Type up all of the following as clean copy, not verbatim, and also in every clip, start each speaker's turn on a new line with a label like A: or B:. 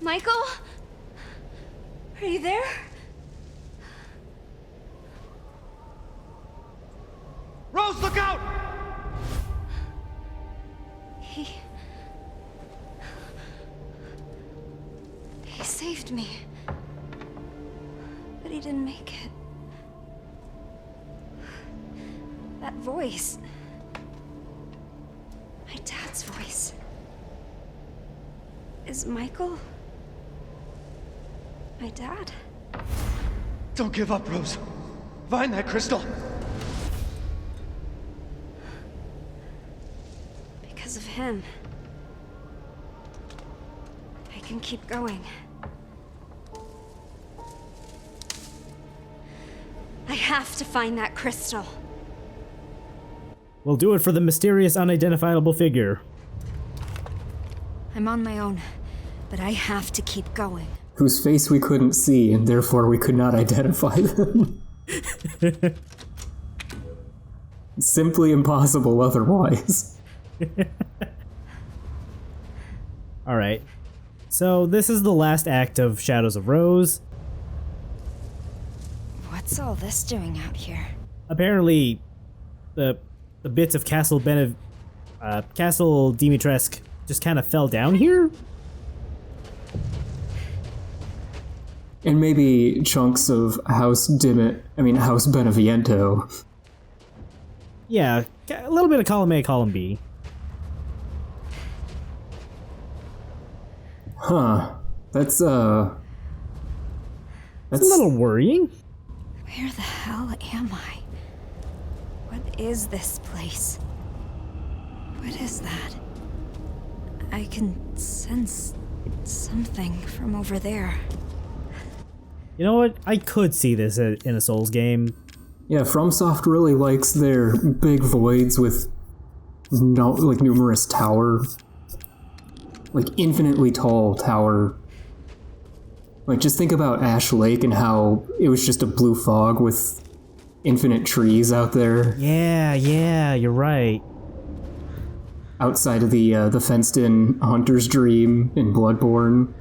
A: Michael? Are you there?
B: Rose, look out!
A: He saved me. But he didn't make it. That voice. My dad's voice. Is Michael my dad?
B: Don't give up, Rose. Find that crystal.
A: Because of him, I can keep going. I have to find that crystal.
C: We'll do it for the mysterious, unidentifiable figure.
A: I'm on my own, but I have to keep going.
D: Whose face we couldn't see, and therefore we could not identify them. Simply impossible otherwise.
C: Alright. So this is the last act of Shadows of Rose.
A: What's all this doing out here?
C: Apparently, the bits of Castle Dimitrescu just kind of fell down here?
D: And maybe chunks of House Beneviento.
C: Yeah, a little bit of column A, column B.
D: Huh. That's
C: It's a little worrying.
A: Where the hell am I? What is this place? What is that? I can sense something from over there.
C: You know what? I could see this in a Souls game.
D: Yeah, FromSoft really likes their big voids with numerous tower, infinitely tall tower. Just think about Ash Lake and how it was just a blue fog with infinite trees out there.
C: Yeah, you're right.
D: Outside of the fenced-in Hunter's Dream in Bloodborne.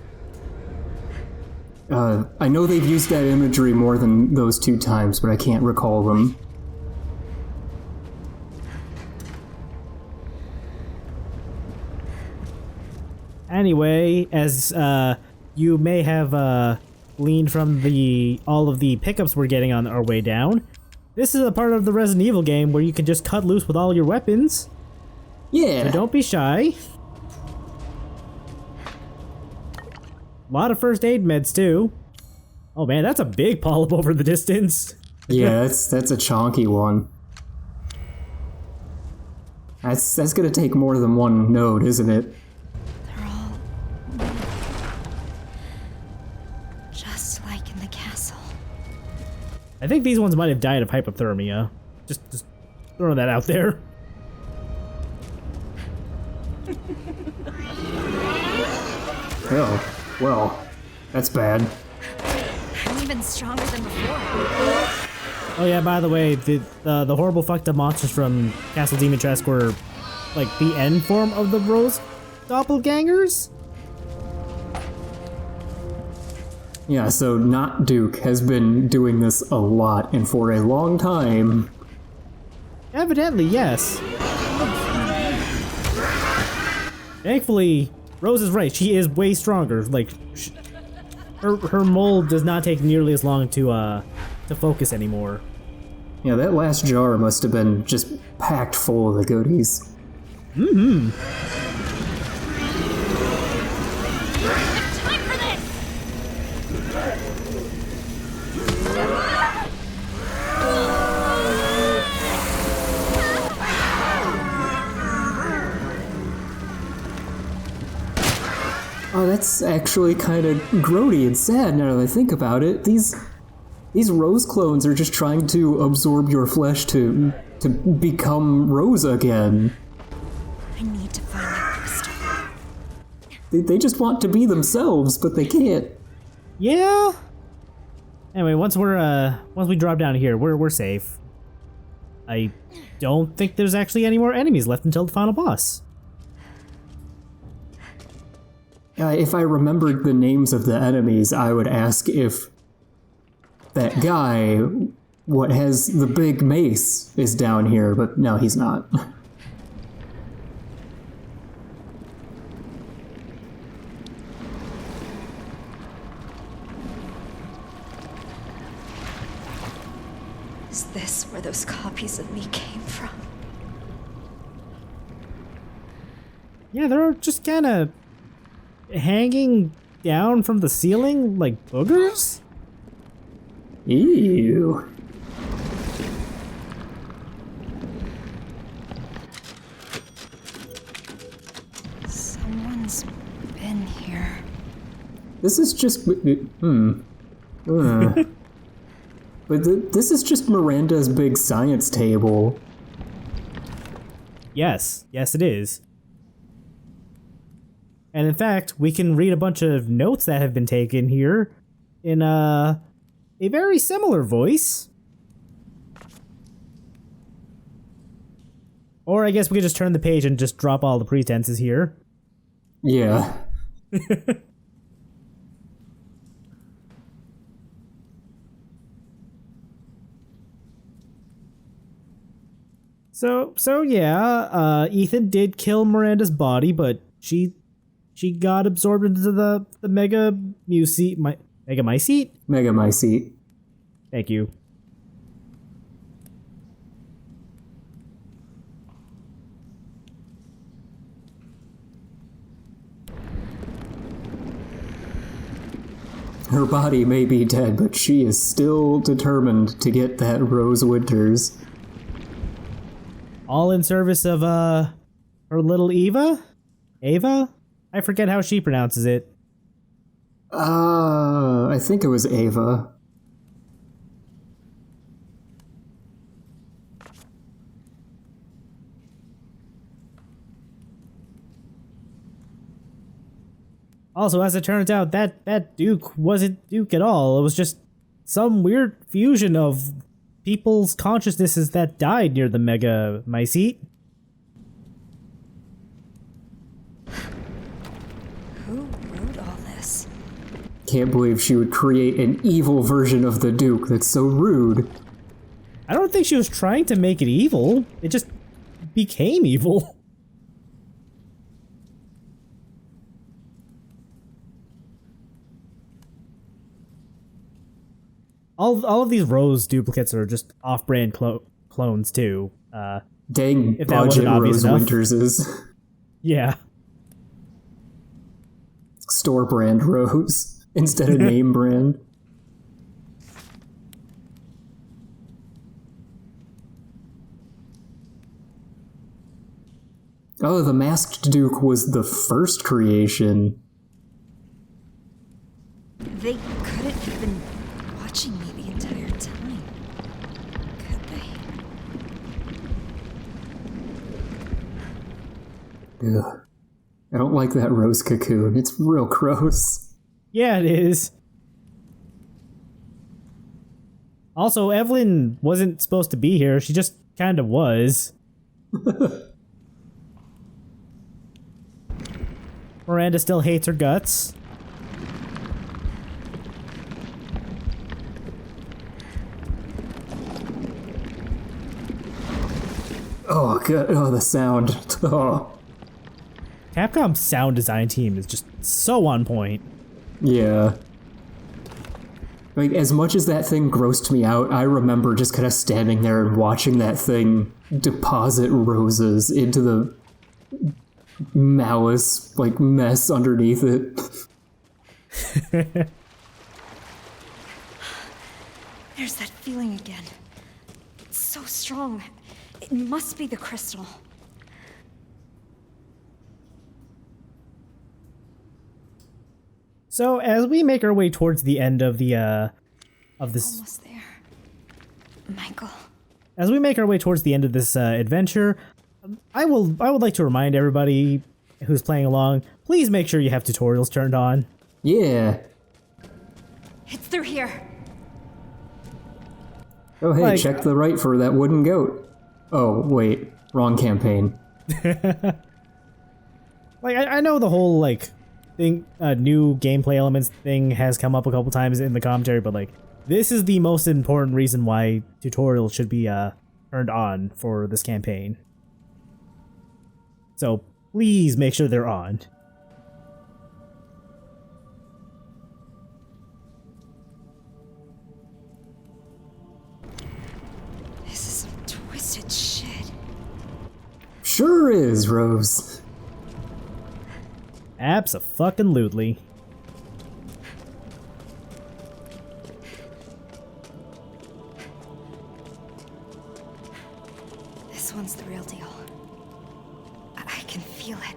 D: I know they've used that imagery more than those 2 times, but I can't recall them.
C: Anyway, as you may have gleaned from all of the pickups we're getting on our way down, this is a part of the Resident Evil game where you can just cut loose with all your weapons.
D: Yeah.
C: So don't be shy. A lot of first aid meds too. Oh man, that's a big polyp over the distance.
D: Yeah, that's a chonky one. That's gonna take more than one node, isn't it?
A: They're all just like in the castle.
C: I think these ones might have died of hypothermia. Just throwing that out there.
D: Oh, well, that's bad.
A: I'm even stronger than before.
C: Oh yeah, by the way, the horrible fucked up monsters from Castle Dimitrescu were like the end form of the Rose doppelgangers?
D: Yeah, so Not Duke has been doing this a lot and for a long time.
C: Evidently, yes. Thankfully, Rose is right. She is way stronger. Like, her mold does not take nearly as long to focus anymore.
D: Yeah, that last jar must have been just packed full of the goodies.
C: Mm-hmm.
A: Time for this!
D: Oh, that's actually kind of grody and sad now that I think about it. These Rose clones are just trying to absorb your flesh to become Rose again.
A: I need to find that crystal.
D: They just want to be themselves, but they can't.
C: Yeah. Anyway, once we drop down here, we're safe. I don't think there's actually any more enemies left until the final boss.
D: if I remembered the names of the enemies, I would ask if that guy, what has the big mace, is down here, but no, he's not.
A: Is this where those copies of me came from?
C: Yeah, they're just kind of hanging down from the ceiling like boogers?
D: Ew.
A: Someone's been here.
D: This is just... But this is just Miranda's big science table.
C: Yes, it is. And in fact, we can read a bunch of notes that have been taken here in a very similar voice. Or I guess we could just turn the page and just drop all the pretenses here.
D: Yeah.
C: So yeah, Ethan did kill Miranda's body, but she got absorbed into the Mega Mycete?
D: Mega Mycete.
C: Thank you.
D: Her body may be dead, but she is still determined to get that Rose Winters.
C: All in service of her little Eva? Ava? I forget how she pronounces it.
D: I think it was Ava.
C: Also, as it turns out, that Duke wasn't Duke at all. It was just some weird fusion of people's consciousnesses that died near the Mega Mycete.
A: Who wrote all this?
D: Can't believe she would create an evil version of the Duke. That's so rude.
C: I don't think she was trying to make it evil. It just became evil. All of these Rose duplicates are just off-brand clones too.
D: Dang
C: if that wasn't
D: budget
C: obvious
D: Rose
C: enough.
D: Winters is.
C: Yeah.
D: Store brand Rose instead of name brand. Oh, the Masked Duke was the first creation.
A: They couldn't have been watching me the entire time, could they?
D: Ugh. I don't like that rose cocoon. It's real gross.
C: Yeah, it is. Also, Evelyn wasn't supposed to be here. She just kind of was. Miranda still hates her guts.
D: Oh, God. Oh, the sound. Oh.
C: Capcom's sound design team is just so on point.
D: Yeah. Like, as much as that thing grossed me out, I remember just kind of standing there and watching that thing deposit roses into the malice, like, mess underneath it.
A: There's that feeling again. It's so strong. It must be the crystal.
C: So as we make our way towards the end of the this,
A: Almost there. Michael.
C: as we make our way towards the end of this adventure, I would like to remind everybody who's playing along, please make sure you have tutorials turned on.
D: Yeah.
A: It's through here.
D: Oh, hey,
C: Like-
D: check the right for that wooden goat. Oh, wait. Wrong campaign.
C: Like I know the whole like thing, new gameplay elements thing has come up a couple times in the commentary, but like this is the most important reason why tutorials should be turned on for this campaign. So please make sure they're on.
A: This is some twisted shit.
D: Sure is, Rose.
C: Abso-fucking-lutely.
A: This one's the real deal. I can feel it.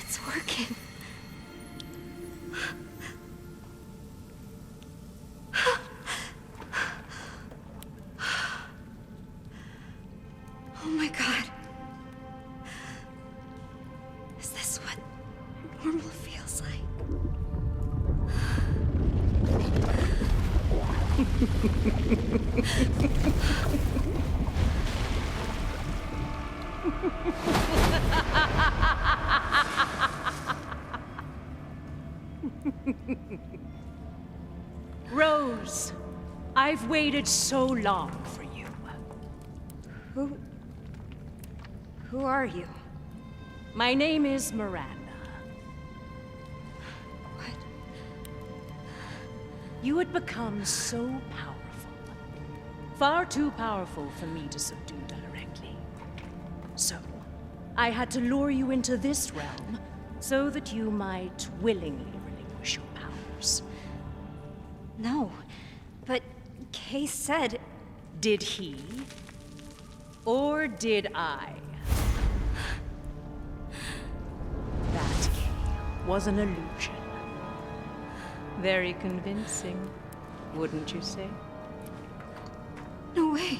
A: It's working. Oh my god. Is this what normal feels like?
E: Rose, I've waited so long for you.
A: Who are you?
E: My name is Miranda.
A: What?
E: You had become so powerful. Far too powerful for me to subdue directly. So, I had to lure you into this realm so that you might willingly relinquish your powers.
A: No, but Kay said...
E: Did he? Or did I? That Kay was an illusion. Very convincing, wouldn't you say?
A: No way.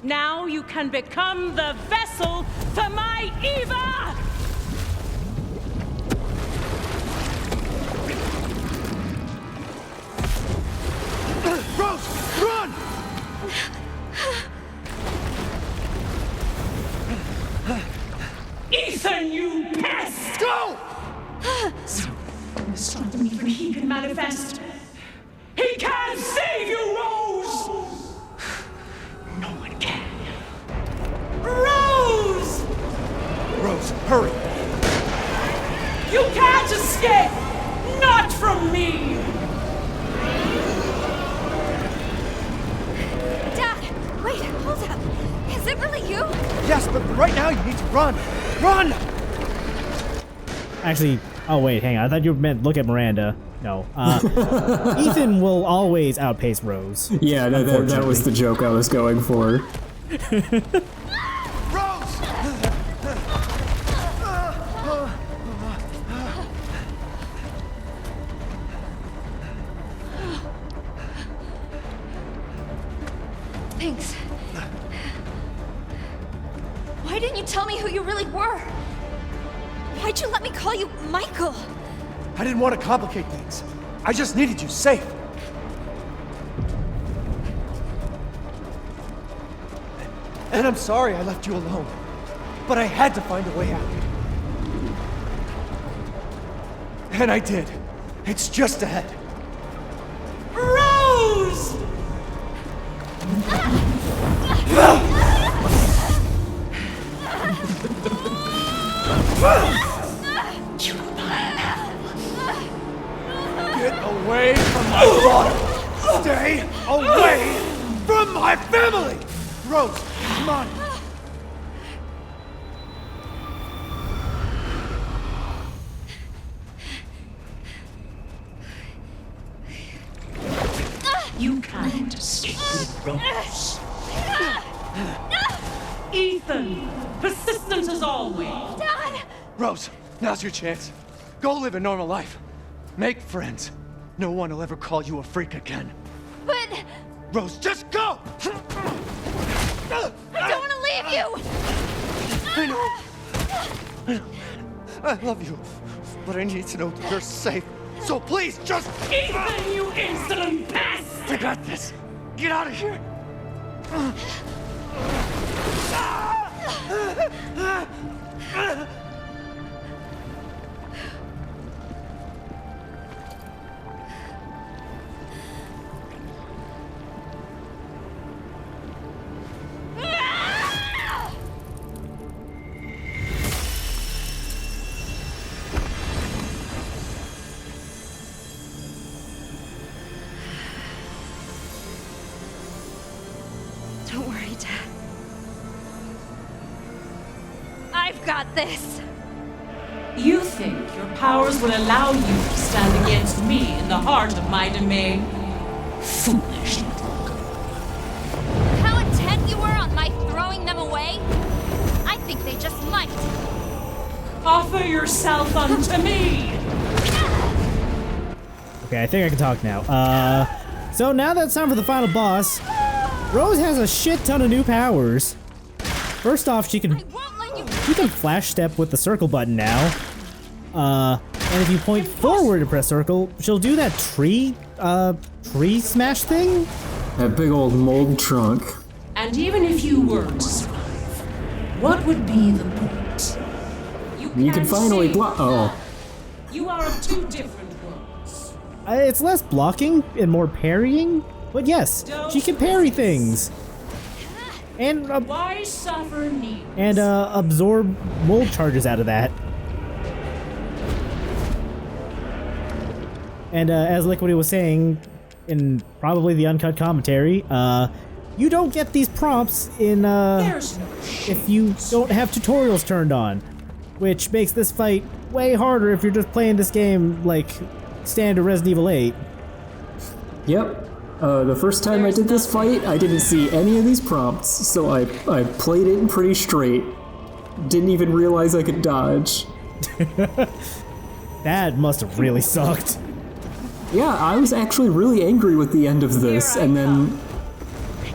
E: Now you can become the vessel for my Eva!
B: Rose, run!
E: Ethan, you pest!
B: Go!
E: So, stop me when he can manifest. He can't save you, Rose! No one can. Rose!
B: Rose, hurry!
E: You can't escape! Not from me!
A: Dad, wait, hold up. Is it really you?
B: Yes, but right now you need to run! Run!
C: Actually, oh wait, hang on. I thought you meant look at Miranda. No. Ethan will always outpace Rose.
D: Yeah, that was the joke I was going for.
B: Rose!
A: Thanks. Why didn't you tell me who you really were? Why'd you let me call you Michael?
B: I didn't want to complicate things. I just needed you safe. And I'm sorry I left you alone. But I had to find a way out. And I did. It's just ahead.
E: Rose!
B: Get away from my daughter! Stay away from my family! Rose, come on!
E: You can't escape Rose. Ethan, persistent as always.
A: Dad!
B: Rose, now's your chance. Go live a normal life. Make friends. No one will ever call you a freak again.
A: But
B: Rose, just go!
A: I don't want to leave you!
B: I know. I love you, but I need to know that you're safe. So please, just...
F: Ethan, you insolent pest!
B: I got this. Get out of here.
A: Don't worry, Dad. I've got this.
F: You think your powers will allow you to stand against me in the heart of my domain? Foolish little girl.
A: How intent you were on my throwing them away? I think they just might.
F: Offer yourself unto me!
C: Okay, I think I can talk now. So now that it's time for the final boss, Rose has a shit ton of new powers. First off, she can flash step with the circle button now. And if you point forward to press circle, she'll do that tree smash thing?
D: That big old mold trunk.
F: And even if you were to survive, what would be the point?
D: You can finally
F: see
D: block. Oh.
F: You are of two different worlds.
C: It's less blocking and more parrying, but yes, she can parry things. And
F: Why suffer needs?
C: and absorb mold charges out of that. And as Liquidy was saying in probably the uncut commentary, you don't get these prompts in
F: There's no
C: if you don't have tutorials turned on, which makes this fight way harder if you're just playing this game like standard Resident Evil 8.
D: Yep. The first time I did this fight, I didn't see any of these prompts, so I played it pretty straight. Didn't even realize I could dodge.
C: That must have really sucked.
D: Yeah, I was actually really angry with the end of this, and then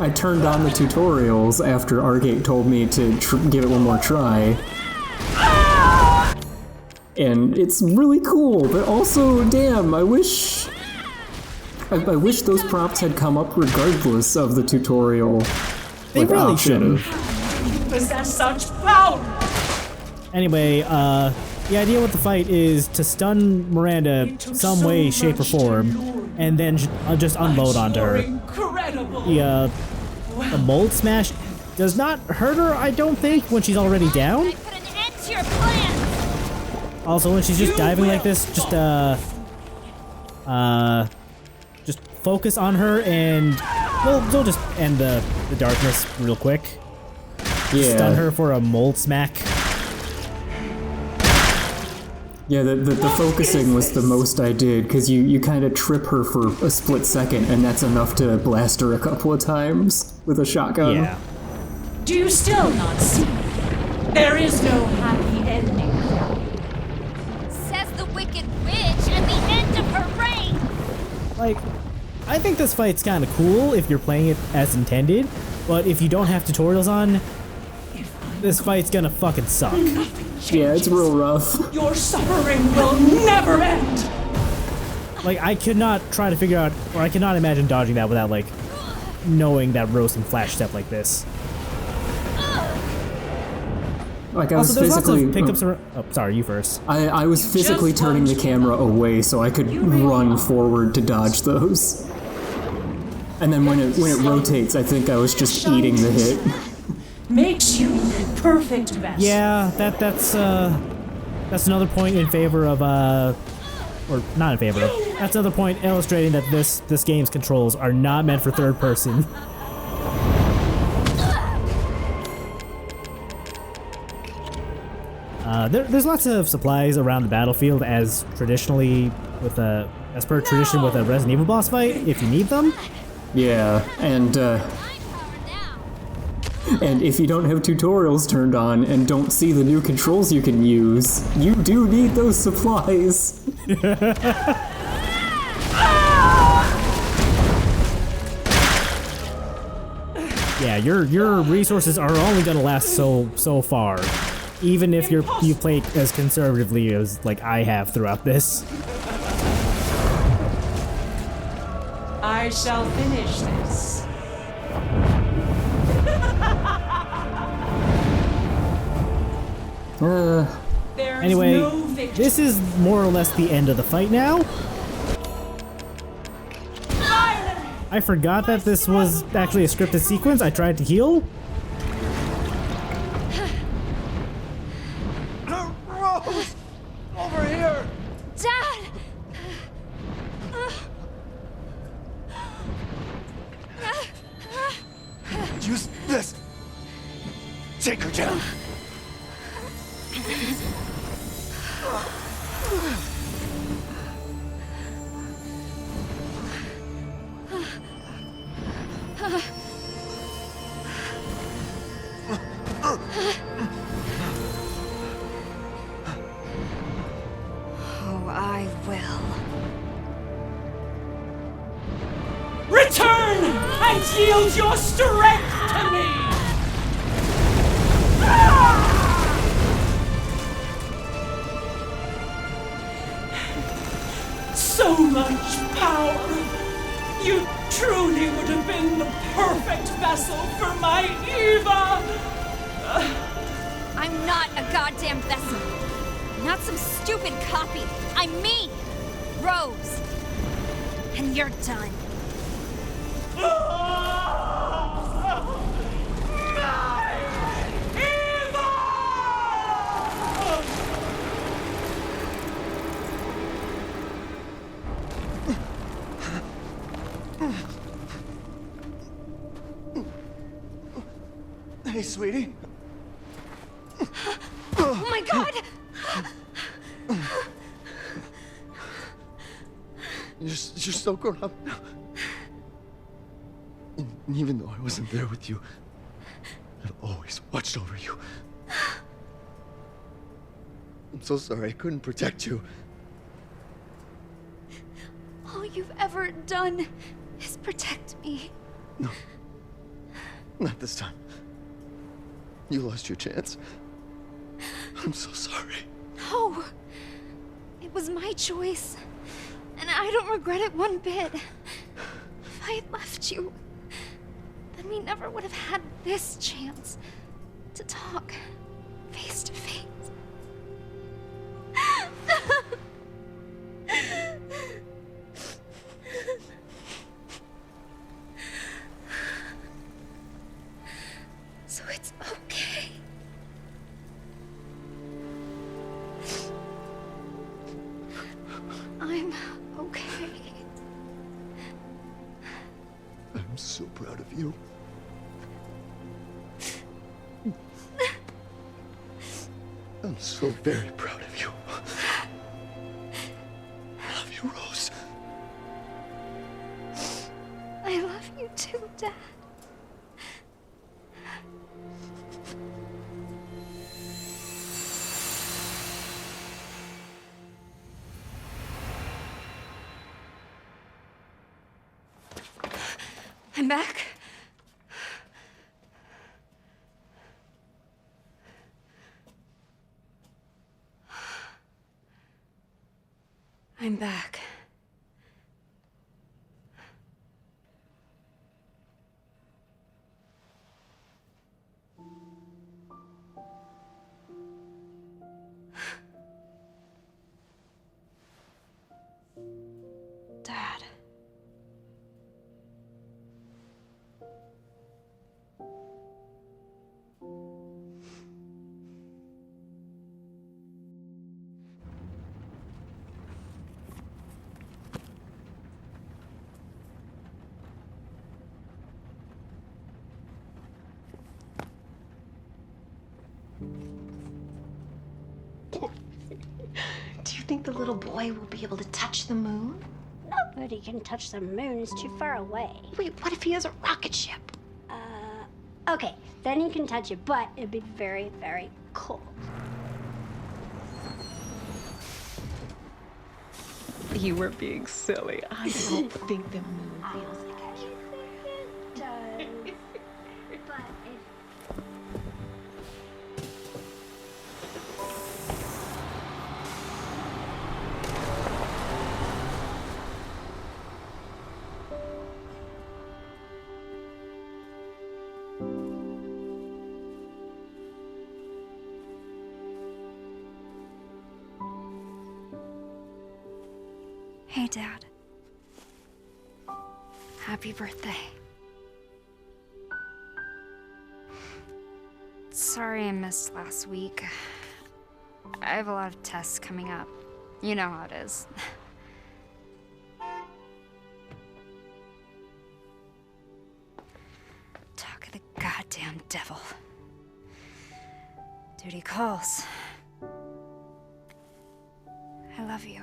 D: I turned on the tutorials after Argate told me to give it one more try. And it's really cool, but also, damn, I wish those prompts had come up regardless of the tutorial.
C: They really
D: option.
C: should've.
F: You possess such power!
C: Anyway, the idea with the fight is to stun Miranda some way, shape, or form, and then just unload onto her.
F: Incredible!
C: The mold smash does not hurt her, I don't think, when she's already down.
A: I put an end to your plans.
C: Also, when she's just diving like this, just focus on her, and we'll just end the darkness real quick.
D: Yeah.
C: Stun her for a mold smack.
D: Yeah, the focusing was the most I did, because you kind of trip her for a split second, and that's enough to blast her a couple of times with a shotgun.
C: Yeah.
F: Do you still not see? There is no happy ending.
A: Says the Wicked Witch at the end of her reign.
C: Like, I think this fight's kind of cool if you're playing it as intended, but if you don't have tutorials on, this fight's gonna fucking suck.
D: Yeah, it's real rough.
F: Your suffering will never end!
C: Like, I could not try to figure out, or I cannot imagine dodging that without, like, knowing that Rose can flash step like this.
D: Like, I was
C: Also, there's lots
D: physically...
C: of pickups around. Oh, sorry, you first.
D: I was physically
F: just
D: turning the
F: want-
D: camera away so I could run forward to dodge those. And then when it rotates, I think I was just eating the hit.
F: Makes you the perfect vessel.
C: Yeah, that's another point in favor of, or not in favor of. That's another point illustrating that this game's controls are not meant for third person. There's lots of supplies around the battlefield as per tradition with a Resident Evil boss fight if you need them.
D: Yeah, and And if you don't have tutorials turned on and don't see the new controls you can use, you do need those supplies.
C: Yeah, your resources are only gonna last so far, even if you play as conservatively as like I have throughout this.
F: I shall finish this. There is
C: Anyway,
F: no victory.
C: this is more or less the end of the fight now. I forgot that this was actually a scripted sequence. I tried to heal.
B: Rose! Over here!
A: Dad!
B: Use this! Take her down!
A: Oh, I will.
F: Return and yield your strength to me! So much power! You truly would have been the perfect vessel for my Eva!
A: I'm not a goddamn vessel. I'm not some stupid copy. I'm me, Rose. And you're done.
B: Hey, sweetie.
A: Oh my god!
B: You're so grown up now. And even though I wasn't there with you, I've always watched over you. I'm so sorry I couldn't protect you.
A: All you've ever done is protect me.
B: No. Not this time. You lost your chance. I'm so sorry.
A: No. It was my choice. And I don't regret it one bit. If I had left you, then we never would have had this chance to talk face to face. So it's okay. I'm okay.
B: I'm so proud of you. I'm so very proud of you. I love you, Rose.
A: I love you too, Dad. I'm back. I'm back. Dad.
G: Do you think the little boy will be able to touch the moon?
H: Nobody can touch the moon, it's too far away.
G: Wait, what if he has a rocket ship?
H: Okay, Then you can touch it, but it'd be very, very cold.
E: You were being silly. I don't think the moon feels like
H: I think it does. But it...
A: Hey, Dad. Happy birthday. Sorry I missed last week. I have a lot of tests coming up. You know how it is. Talk of the goddamn devil. Duty calls. I love you.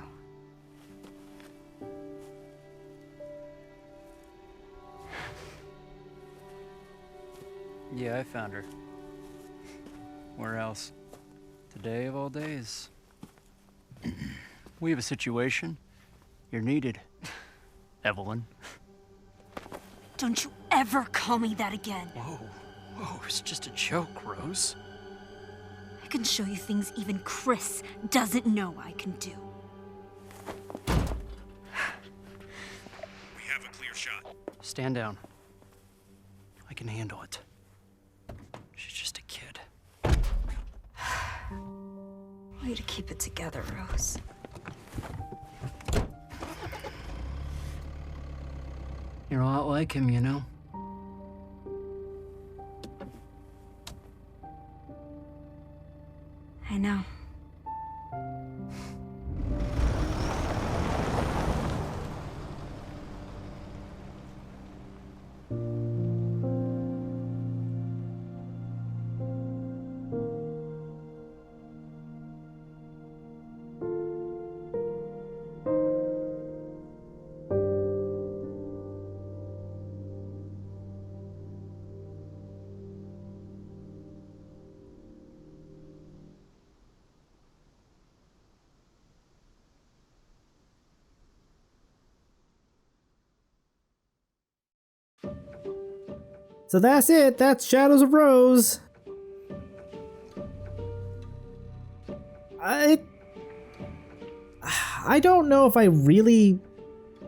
I: Yeah, I found her. Where else? Today of all days. We have a situation. You're needed, Evelyn.
A: Don't you ever call me that again.
I: Whoa, it's just a joke, Rose.
A: I can show you things even Chris doesn't know I can do.
B: We have a clear shot.
I: Stand down. I can handle it. She's just a kid.
A: Way to keep it together, Rose.
I: You're a lot like him, you know?
A: I know.
C: So that's it. That's Shadows of Rose. I don't know if I really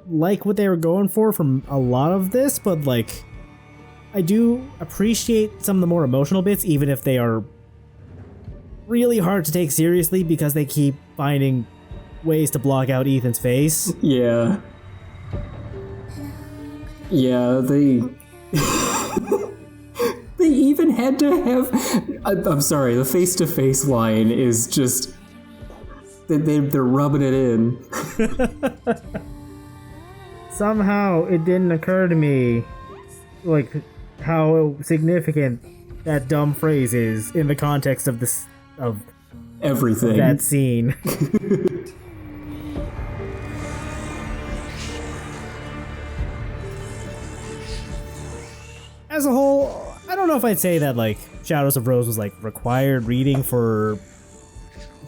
C: like what they were going for from a lot of this, but like I do appreciate some of the more emotional bits, even if they are really hard to take seriously because they keep finding ways to block out Ethan's face.
D: Yeah. Yeah, they... They even had to have... I'm sorry, the face-to-face line is just... They're rubbing it in.
C: Somehow it didn't occur to me, like, how significant that dumb phrase is in the context of this... of
D: everything.
C: That scene. As a whole, I don't know if I'd say that like Shadows of Rose was like required reading for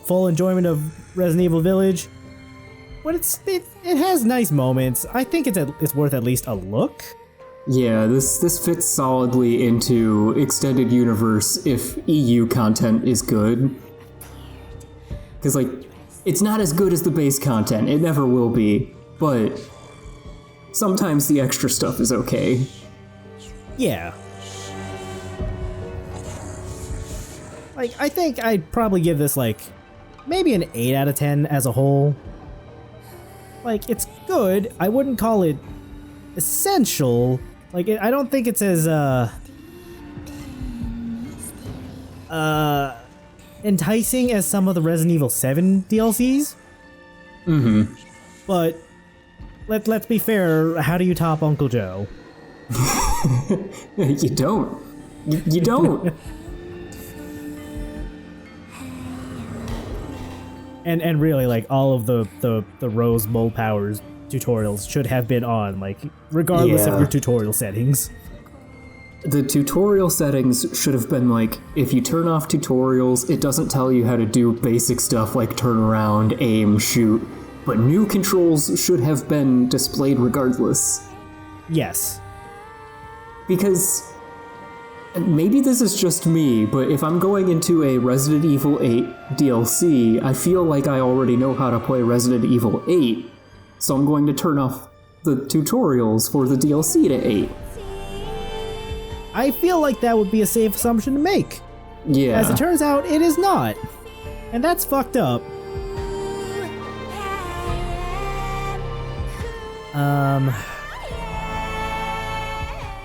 C: full enjoyment of Resident Evil Village, but it has nice moments. I think it's worth at least a look.
D: Yeah, this fits solidly into extended universe if EU content is good. Because like, it's not as good as the base content. It never will be, but sometimes the extra stuff is okay.
C: Yeah. Like, I think I'd probably give this, like, maybe an 8 out of 10 as a whole. Like, it's good. I wouldn't call it essential. Like, I don't think it's as, enticing as some of the Resident Evil 7 DLCs.
D: Mm-hmm.
C: But, let's be fair, how do you top Uncle Joe?
D: You don't. You don't.
C: And really, like, all of the Rose Bull Powers tutorials should have been on, like, regardless of your tutorial settings.
D: the tutorial settings should have been like, if you turn off tutorials, it doesn't tell you how to do basic stuff like turn around, aim, shoot, but new controls should have been displayed regardless.
C: Yes.
D: Because maybe this is just me, but if I'm going into a Resident Evil 8 DLC, I feel like I already know how to play Resident Evil 8, so I'm going to turn off the tutorials for the DLC to 8.
C: I feel like that would be a safe assumption to make.
D: Yeah.
C: As it turns out, it is not. And that's fucked up.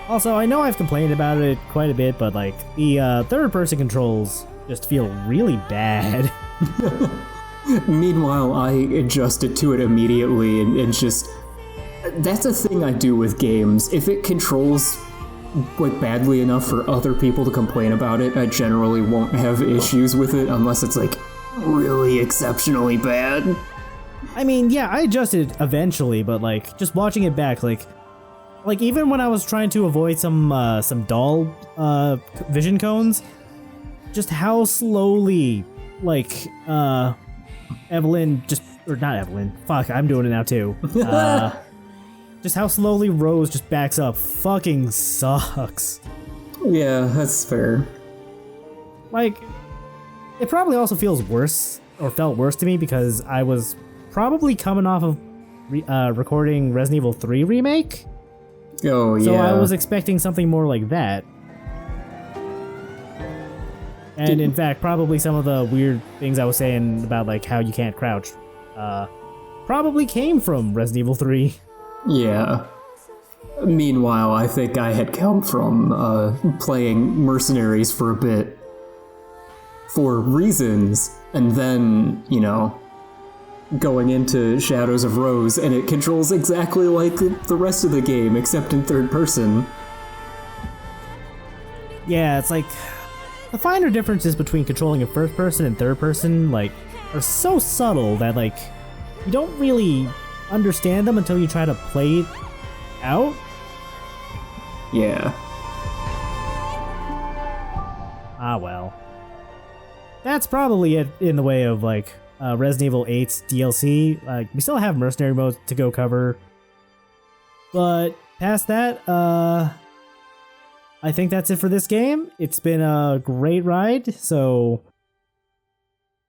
C: Also, I know I've complained about it quite a bit, but like the third-person controls just feel really bad.
D: Meanwhile, I adjusted to it immediately, and it's just... That's a thing I do with games. If it controls like badly enough for other people to complain about it, I generally won't have issues with it unless it's like really exceptionally bad.
C: I mean, yeah, I adjusted eventually, but like just watching it back, like even when I was trying to avoid some dull vision cones, just how slowly like Evelyn just, or not Evelyn, fuck, I'm doing it now too. Just how slowly Rose just backs up fucking sucks.
D: Yeah, that's fair.
C: Like, it probably also feels worse, or felt worse to me, because I was probably coming off of recording Resident Evil 3 Remake.
D: Oh, yeah.
C: So I was expecting something more like that. And in fact, probably some of the weird things I was saying about like how you can't crouch probably came from Resident Evil 3.
D: Yeah. Meanwhile, I think I had come from playing Mercenaries for a bit for reasons, and then, you know, going into Shadows of Rose, and it controls exactly like the rest of the game, except in third person.
C: Yeah, it's like the finer differences between controlling in first person and third person, like, are so subtle that, like, you don't really understand them until you try to play it out.
D: Yeah.
C: Ah, well. That's probably it in the way of, like, Resident Evil 8's DLC. Like, we still have Mercenary Mode to go cover. But past that, I think that's it for this game. It's been a great ride, so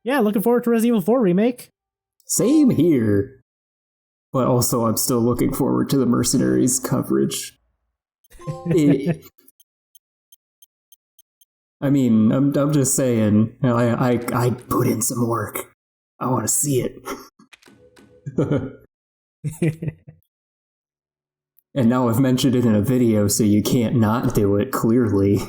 C: yeah, looking forward to Resident Evil 4 Remake.
D: Same here. But also, I'm still looking forward to the Mercenaries coverage. I mean, I'm just saying, you know, I put in some work. I want to see it. And now I've mentioned it in a video, so you can't not do it, clearly.